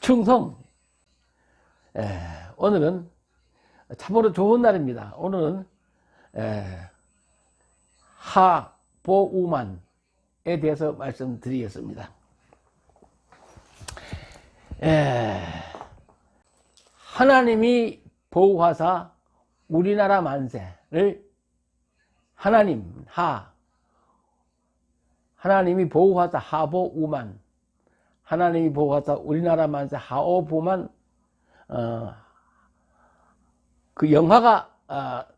충성. 오늘은 참으로 좋은 날입니다. 오늘은 하보우만에 대해서 말씀드리겠습니다. 하나님이 보호하사 우리나라 만세를 하나님이 보호하사 하보우만, 하나님이 보호하사 우리나라 만세 하오보만, 그 영화가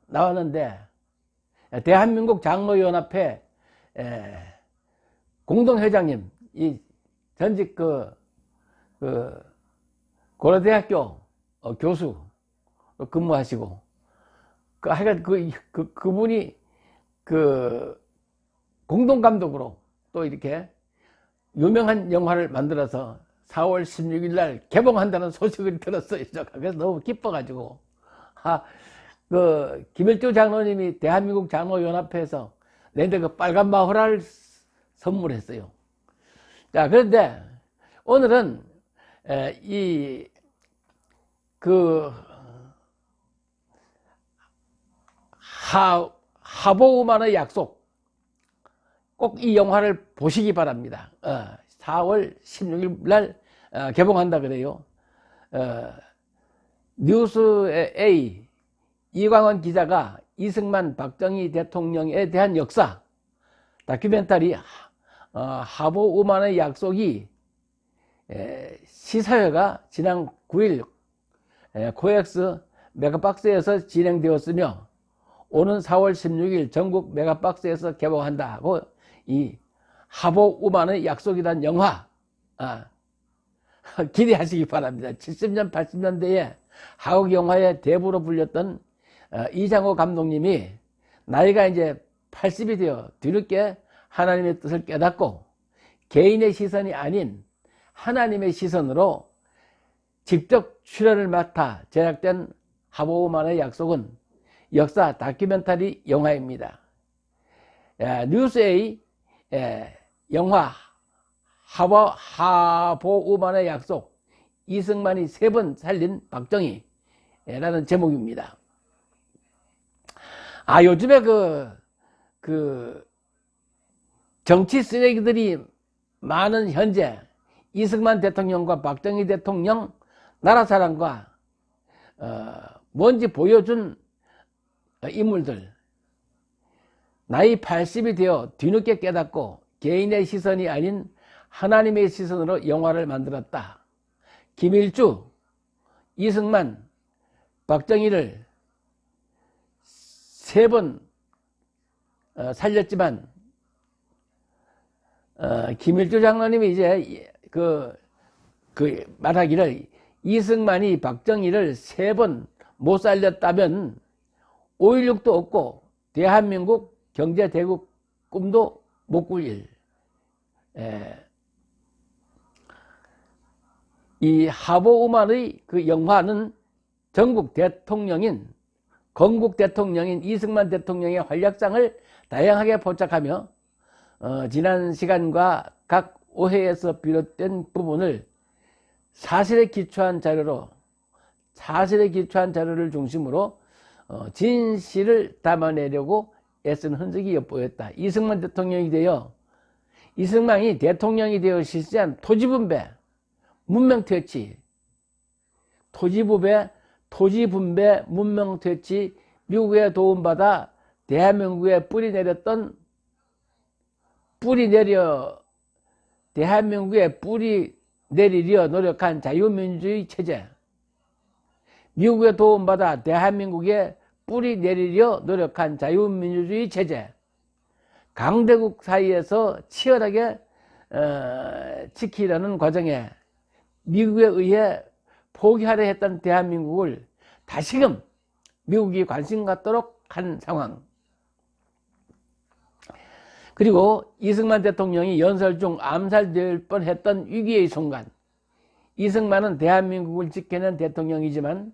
나왔는데, 대한민국 장로연합회 공동회장님, 이 전직 고려대학교 교수 근무하시고, 하여간 그분이 공동감독으로 또 이렇게 유명한 영화를 만들어서 4월 16일 날 개봉한다는 소식을 들었어요. 그래서 너무 기뻐가지고, 김일주 장로님이 대한민국 장로연합회에서 내한테 그 빨간 마호라를 선물했어요. 자, 그런데 오늘은 하보우만의 약속, 꼭 이 영화를 보시기 바랍니다. 4월 16일 날 개봉한다 그래요. 뉴스A 이광원 기자가 이승만 박정희 대통령에 대한 역사 다큐멘터리 하보우만의 약속이 시사회가 지난 9일 코엑스 메가박스에서 진행되었으며 오는 4월 16일 전국 메가박스에서 개봉한다고, 이 하보우만의 약속이란 영화 기대하시기 바랍니다. 70년 80년대에 한국 영화의 대부로 불렸던 이장호 감독님이 나이가 이제 80이 되어 뒤늦게 하나님의 뜻을 깨닫고 개인의 시선이 아닌 하나님의 시선으로 직접 출연을 맡아 제작된 하보우만의 약속은 역사 다큐멘터리 영화입니다. 뉴스A 영화 하보우만의 약속, 이승만이 3번 살린 박정희라는 제목입니다. 요즘에 정치 쓰레기들이 많은 현재 이승만 대통령과 박정희 대통령 나라 사랑과 뭔지 보여준 인물들, 나이 80이 되어 뒤늦게 깨닫고 개인의 시선이 아닌 하나님의 시선으로 영화를 만들었다. 김일주, 이승만, 박정희를 3번 살렸지만 김일주 장로님이 이제 말하기를 이승만이 박정희를 3번 못 살렸다면 5.16도 없고 대한민국 경제대국 꿈도 못 꿀 일. 이 하보우만의 영화는 건국 대통령인 이승만 대통령의 활약상을 다양하게 포착하며 지난 시간과 각 오해에서 비롯된 부분을 사실에 기초한 자료를 중심으로 진실을 담아내려고 애쓴 흔적이 엿보였다. 이승만이 대통령이 되어 실시한 토지분배, 문명퇴치, 문명퇴치, 미국의 도움받아 대한민국에 대한민국에 뿌리 내리려 노력한 자유민주주의 체제, 미국의 도움받아 대한민국에 뿌리 내리려 노력한 자유민주주의 체제, 강대국 사이에서 치열하게 지키려는 과정에 미국에 의해 포기하려 했던 대한민국을 다시금 미국이 관심 갖도록 한 상황. 그리고 이승만 대통령이 연설 중 암살될 뻔했던 위기의 순간, 이승만은 대한민국을 지켜낸 대통령이지만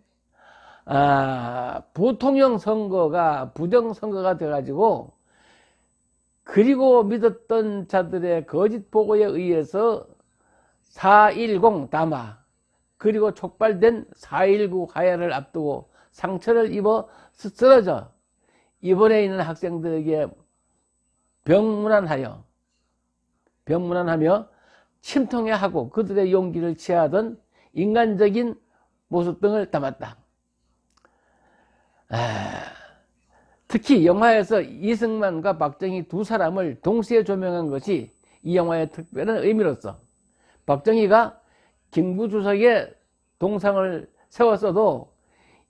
부통령 선거가 부정선거가 돼가지고, 그리고 믿었던 자들의 거짓 보고에 의해서 4.10 담화, 그리고 촉발된 4.19 하야를 앞두고 상처를 입어 쓰러져 입원해 있는 학생들에게 병문안하며 침통해하고 그들의 용기를 취하던 인간적인 모습 등을 담았다. 특히 영화에서 이승만과 박정희 두 사람을 동시에 조명한 것이 이 영화의 특별한 의미로서 박정희가 김구주석의 동상을 세웠어도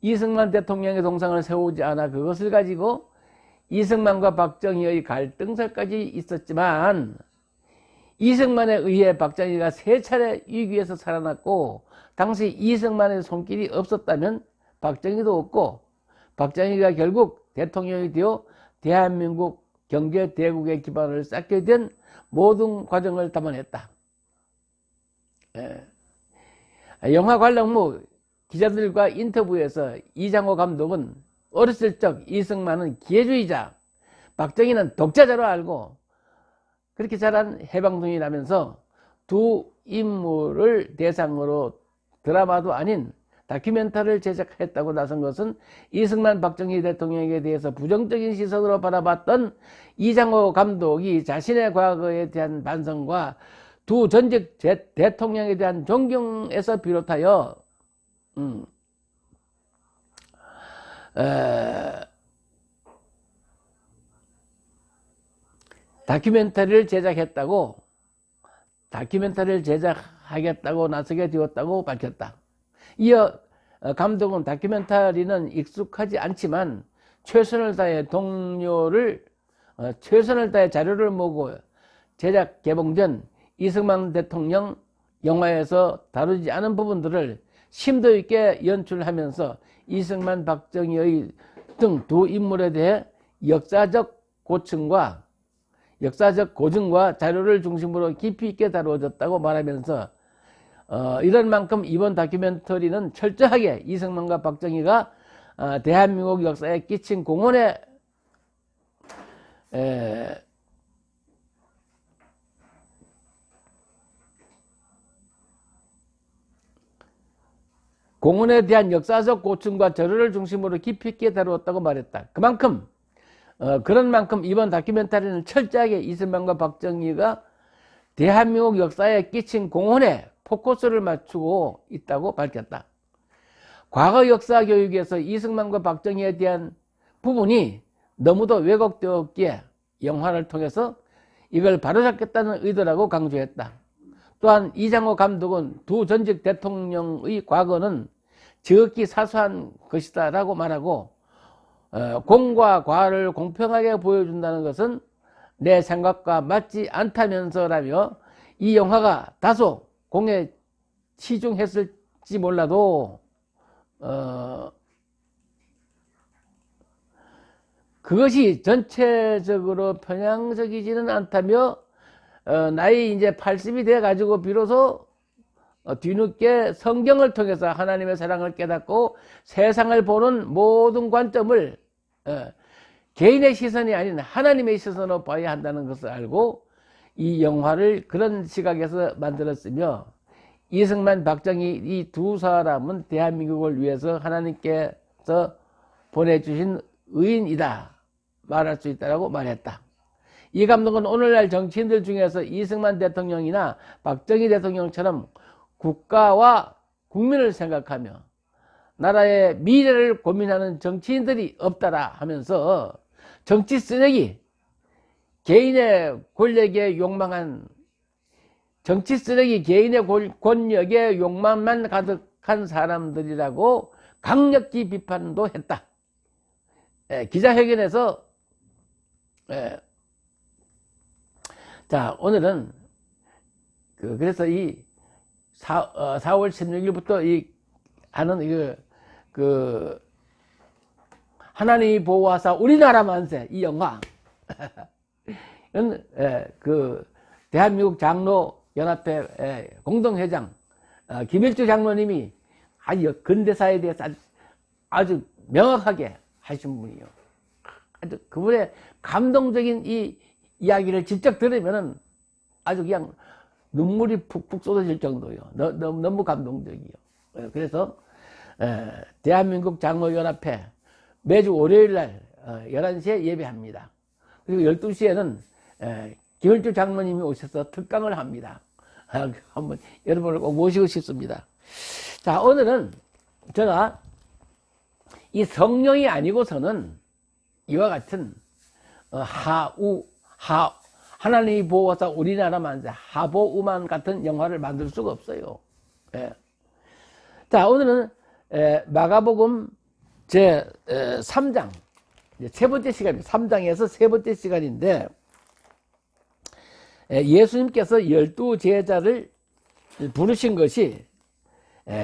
이승만 대통령의 동상을 세우지 않아 그것을 가지고 이승만과 박정희의 갈등설까지 있었지만 이승만에 의해 박정희가 3차례 위기에서 살아났고 당시 이승만의 손길이 없었다면 박정희도 없고 박정희가 결국 대통령이 되어 대한민국 경제 대국의 기반을 쌓게 된 모든 과정을 담아냈다. 영화 관람 후 기자들과 인터뷰에서 이장호 감독은 어렸을 적 이승만은 기회주의자, 박정희는 독자자로 알고 그렇게 자란 해방둥이라면서 두 인물을 대상으로 드라마도 아닌 다큐멘터리를 제작했다고 나선 것은 이승만 박정희 대통령에 대해서 부정적인 시선으로 바라봤던 이장호 감독이 자신의 과거에 대한 반성과 두 전직 대통령에 대한 존경에서 비롯하여 다큐멘터리를 제작하겠다고 나서게 되었다고 밝혔다. 이어 감독은 다큐멘터리는 익숙하지 않지만 최선을 다해 자료를 모으고 제작 개봉 전 이승만 대통령 영화에서 다루지 않은 부분들을 심도 있게 연출하면서 이승만 박정희의 등 두 인물에 대해 역사적 고증과 자료를 중심으로 깊이 있게 다루어졌다고 말하면서 이런 만큼 이번 다큐멘터리는 철저하게 이승만과 박정희가 대한민국 역사에 끼친 공헌에 대한 역사적 고증과 자료를 중심으로 깊이 있게 다루었다고 말했다. 그런 만큼 이번 다큐멘터리는 철저하게 이승만과 박정희가 대한민국 역사에 끼친 공헌에 포커스를 맞추고 있다고 밝혔다. 과거 역사 교육에서 이승만과 박정희에 대한 부분이 너무도 왜곡되었기에 영화를 통해서 이걸 바로잡겠다는 의도라고 강조했다. 또한 이장호 감독은 두 전직 대통령의 과거는 지극히 사소한 것이다 라고 말하고 공과 과를 공평하게 보여준다는 것은 내 생각과 맞지 않다면서라며 이 영화가 다소 공에 치중했을지 몰라도 그것이 전체적으로 편향적이지는 않다며 나이 이제 80이 돼 가지고 비로소 뒤늦게 성경을 통해서 하나님의 사랑을 깨닫고 세상을 보는 모든 관점을 개인의 시선이 아닌 하나님의 시선으로 봐야 한다는 것을 알고 이 영화를 그런 시각에서 만들었으며 이승만, 박정희 이 두 사람은 대한민국을 위해서 하나님께서 보내주신 의인이다 말할 수 있다고 말했다. 이 감독은 오늘날 정치인들 중에서 이승만 대통령이나 박정희 대통령처럼 국가와 국민을 생각하며 나라의 미래를 고민하는 정치인들이 없다라 하면서 정치 쓰레기, 개인의 권력에 욕망한 정치 쓰레기, 개인의 권력에 욕망만 가득한 사람들이라고 강력히 비판도 했다. 기자회견에서 자, 오늘은 그래서 이 4월 16일부터 이 하는 하나님이 보호하사 우리나라 만세 이 영화 대한민국 장로 연합회 공동회장 김일주 장로님이 아주 근대사에 대해서 아주 명확하게 하신 분이요. 아주 그분의 감동적인 이 이야기를 직접 들으면은 아주 그냥 눈물이 푹푹 쏟아질 정도요. 너무 감동적이요. 그래서 대한민국 장로연합회 매주 월요일날 11시에 예배합니다. 그리고 12시에는 김일주 장로님이 오셔서 특강을 합니다. 한번 여러분을 꼭 모시고 싶습니다. 자, 오늘은 제가 이 성령이 아니고서는 이와 같은 하나님이 보호하사 우리나라 만세 하보우만 같은 영화를 만들 수가 없어요. 자, 오늘은 마가복음 제 3장 세 번째 시간입니다. 3장에서 세 번째 시간인데, 예수님께서 12제자를 부르신 것이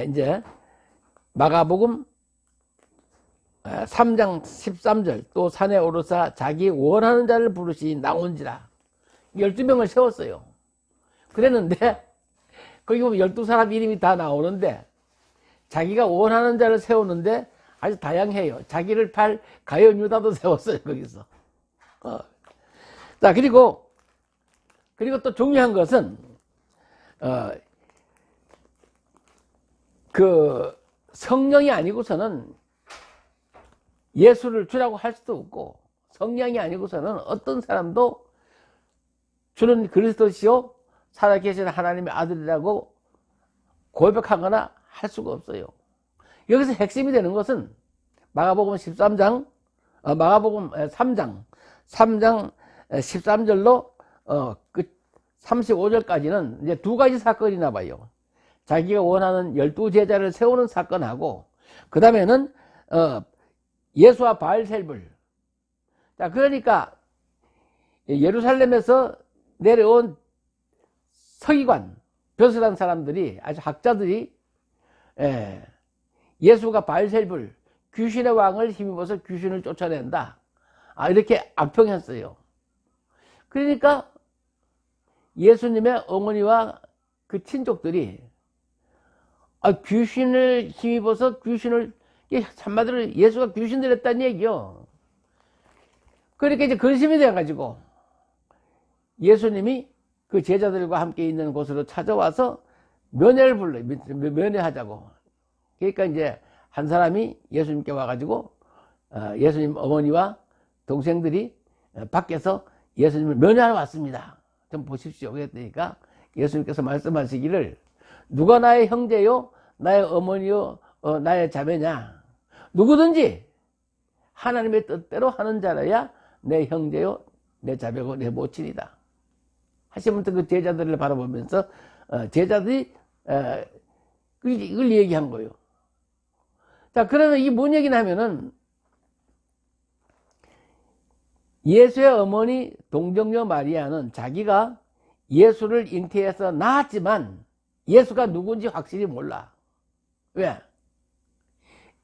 이제 마가복음 3장 13절, 또 산에 오르사 자기 원하는 자를 부르시 나온지라 12명을 세웠어요. 그랬는데 거기 보면 12사람 이름이 다 나오는데, 자기가 원하는 자를 세우는데 아주 다양해요. 자기를 팔 가룟 유다도 세웠어요, 거기서. 자, 그리고 또 중요한 것은 그 성령이 아니고서는 예수를 주라고 할 수도 없고, 성령이 아니고서는 어떤 사람도 주는 그리스도시요 살아계신 하나님의 아들이라고 고백하거나 할 수가 없어요. 여기서 핵심이 되는 것은 마가복음 13장, 마가복음 3장 13절로 그 35절까지는 이제 두 가지 사건이 나와요. 자기가 원하는 12제자를 세우는 사건하고, 그 다음에는 예수와 바알셀불. 자, 그러니까 예루살렘에서 내려온 서기관, 벼슬한 사람들이, 아주 학자들이 예수가 바알셀불, 귀신의 왕을 힘입어서 귀신을 쫓아낸다, 이렇게 악평했어요. 그러니까 예수님의 어머니와 그 친족들이 귀신을 힘입어서 귀신을, 한마디로 예수가 귀신들 했다는 얘기요. 그러니까 이제 근심이 돼가지고 예수님이 그 제자들과 함께 있는 곳으로 찾아와서 면회를 불러요. 면회하자고. 그러니까 이제 한 사람이 예수님께 와가지고 예수님 어머니와 동생들이 밖에서 예수님을 면회하러 왔습니다. 좀 보십시오. 그랬더니까 예수님께서 말씀하시기를, 누가 나의 형제요 나의 어머니요 나의 자매냐, 누구든지 하나님의 뜻대로 하는 자라야 내 형제요 내 자매고 내 모친이다 하시면서 그 제자들을 바라보면서 제자들이 이걸 얘기한 거예요. 자, 그러면 이게 뭔 얘기냐 하면은, 예수의 어머니 동정녀 마리아는 자기가 예수를 잉태해서 낳았지만 예수가 누군지 확실히 몰라. 왜?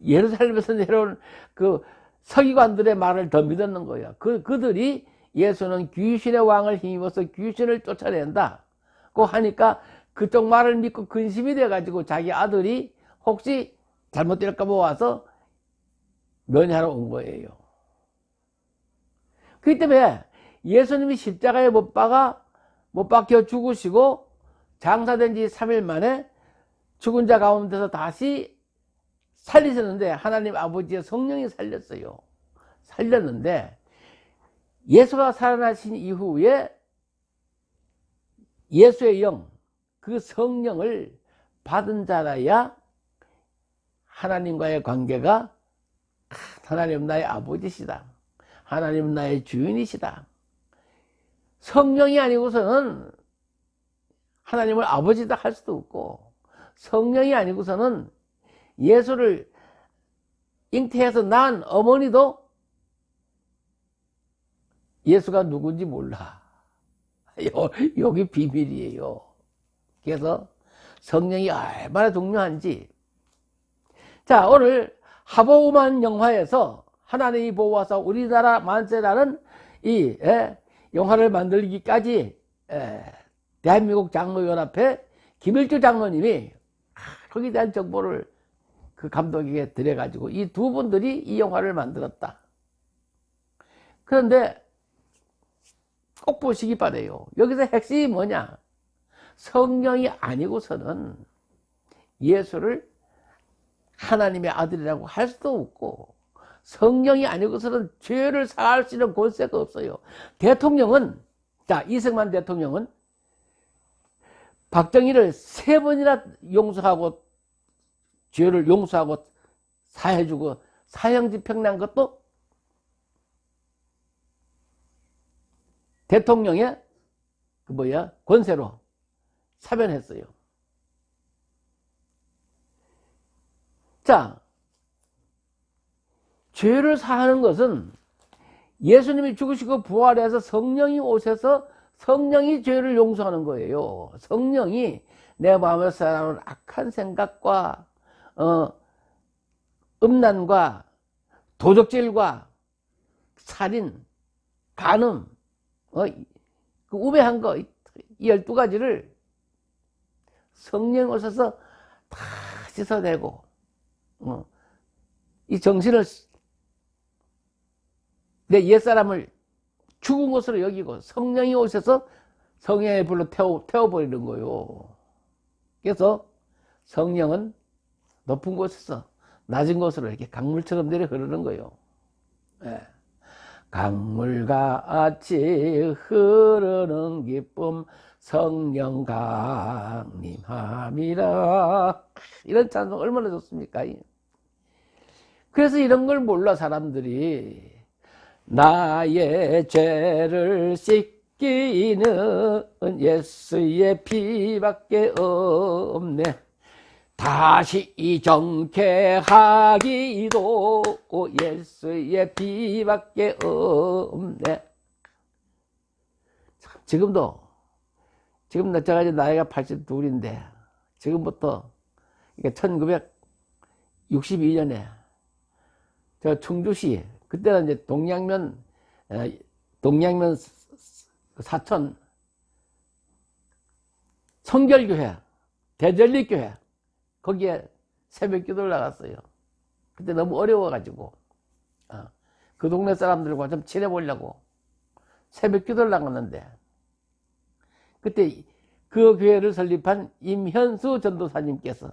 예루살렘에서 내려온 그 서기관들의 말을 더 믿었는 거예요. 그들이 예수는 귀신의 왕을 힘입어서 귀신을 쫓아낸다고 하니까 그쪽 말을 믿고 근심이 돼가지고 자기 아들이 혹시 잘못될까봐 와서 면회하러 온 거예요. 그렇기 때문에 예수님이 십자가에 못 박혀 죽으시고 장사된 지 3일 만에 죽은 자 가운데서 다시 살리셨는데, 하나님 아버지의 성령이 살렸는데, 예수가 살아나신 이후에 예수의 영, 그 성령을 받은 자라야 하나님과의 관계가, 하나님 나의 아버지시다, 하나님 나의 주인이시다, 성령이 아니고서는 하나님을 아버지다 할 수도 없고, 성령이 아니고서는 예수를 잉태해서 낳은 어머니도 예수가 누군지 몰라. 여기 비밀이에요. 그래서 성령이 얼마나 중요한지. 자, 오늘 하보우만 영화에서 하나님이 보호하사 우리나라 만세라는 이 영화를 만들기까지 대한민국 장로연합회 김일주 장로님이 거기에 대한 정보를 그 감독에게 드려가지고 이 두 분들이 이 영화를 만들었다. 그런데 꼭 보시기 바래요. 여기서 핵심이 뭐냐? 성령이 아니고서는 예수를 하나님의 아들이라고 할 수도 없고, 성령이 아니고서는 죄를 사할 수 있는 권세가 없어요. 대통령은, 자, 이승만 대통령은 박정희를 3번이나 용서하고, 죄를 용서하고 사해주고 사형집 평난 것도 대통령의 권세로 사면했어요. 자, 죄를 사하는 것은 예수님이 죽으시고 부활해서 성령이 오셔서 성령이 죄를 용서하는 거예요. 성령이 내 마음에 살아오는 악한 생각과 음란과 도적질과 살인, 간음, 그 우매한 거, 이 12가지를 성령이 오셔서 다 씻어내고, 이 정신을, 내 옛사람을 죽은 것으로 여기고, 성령이 오셔서 성령의 불로 태워버리는 거예요. 그래서 성령은 높은 곳에서 낮은 곳으로 이렇게 강물처럼 내려 흐르는 거예요. 예. 강물같이 흐르는 기쁨 성령 강림함이라. 이런 찬송 얼마나 좋습니까? 그래서 이런 걸 몰라 사람들이. 나의 죄를 씻기는 예수의 피밖에 없네. 다시 정케하기도 예수의 피밖에 없네. 지금도 제가 이제 나이가 82인데 지금부터, 그러니까 1962년에 저 충주시, 그때는 이제 동양면 사천 성결교회, 대전리교회, 거기에 새벽 기도를 나갔어요. 그때 너무 어려워가지고, 그 동네 사람들과 좀 친해보려고 새벽 기도를 나갔는데, 그때 그 교회를 설립한 임현수 전도사님께서,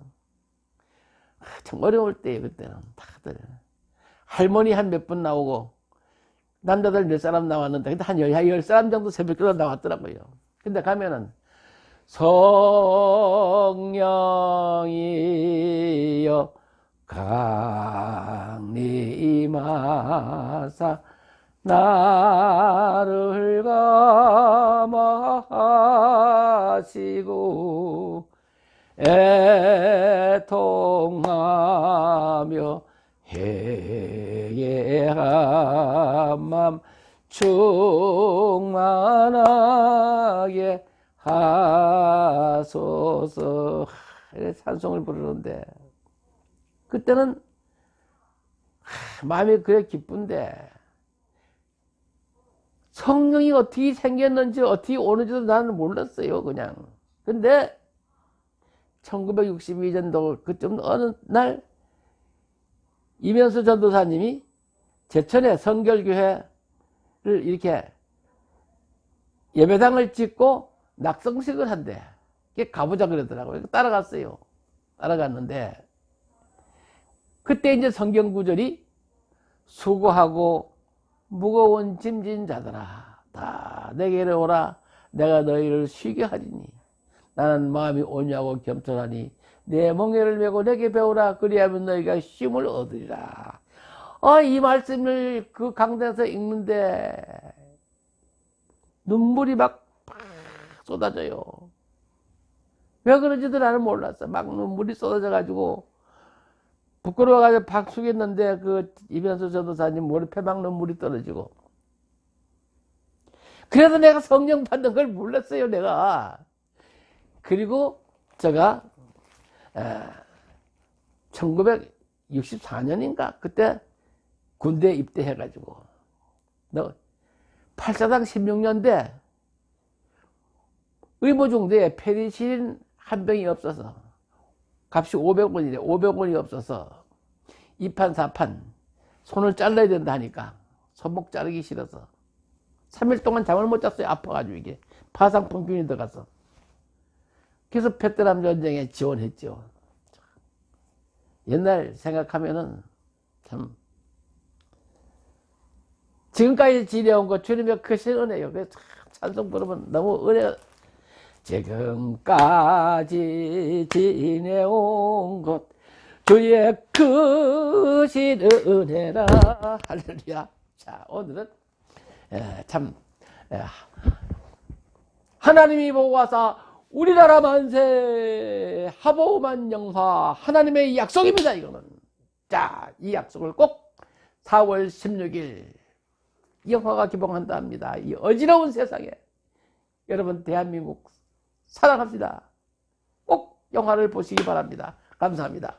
참 어려울 때예요. 그때는 다들 할머니 한 몇 분 나오고 남자들 몇 사람 나왔는데, 근데 한 10사람 정도 새벽 기도 나왔더라고요. 근데 가면은 성령이여 강림하사 나를 감화하시고 애통하며 해예한 맘 충만하게 하소서. 이렇게 찬송을 부르는데, 그때는 마음이 그래 기쁜데, 성령이 어떻게 생겼는지 어떻게 오는지도 나는 몰랐어요. 그냥. 근데 1962년도 그쯤 어느 날 임현수 전도사님이 제천에 성결교회를 이렇게 예배당을 짓고 낙성식을 한대. 가보자 그러더라고요. 따라갔어요. 따라갔는데, 그때 이제 성경 구절이 수고하고 무거운 짐진 자들아 다 내게로 오라. 내가 너희를 쉬게 하리니 나는 마음이 온유하고 겸손하니 내 멍에를 메고 내게 배우라. 그리하면 너희가 쉼을 얻으리라. 이 말씀을 그 강단에서 읽는데 눈물이 막 쏟아져요. 왜 그런지도 나는 몰랐어. 막 눈물이 쏟아져가지고 부끄러워가지고 박 숙였는데, 그 임현수 전도사님 머리패 막 눈물이 떨어지고. 그래서 내가 성령 받는 걸 몰랐어요, 내가. 그리고 제가 1964년인가 그때 군대 입대해가지고 8사당 16년대 의무중대에 페니실린 한 병이 없어서, 값이 500원이래. 500원이 없어서 2판 4판 손을 잘라야 된다 하니까 손목 자르기 싫어서 3일 동안 잠을 못 잤어요. 아파가지고 이게 파상풍균이 들어가서. 그래서 베트남 전쟁에 지원했죠. 옛날 생각하면은 참 지금까지 지내온 것 주님의 크신 은혜요. 그래서 찬송 부르면 너무 은혜. 지금까지 지내온 것 주의 크신 은혜라. 할렐루야. 자, 오늘은 참 하나님이 보고 와서 우리나라 만세 하보만 영화 하나님의 약속입니다. 이거는. 자, 이 약속을 꼭 4월 16일 영화가 개봉한다 합니다. 이 어지러운 세상에 여러분 대한민국 사랑합시다. 꼭 영화를 보시기 바랍니다. 감사합니다.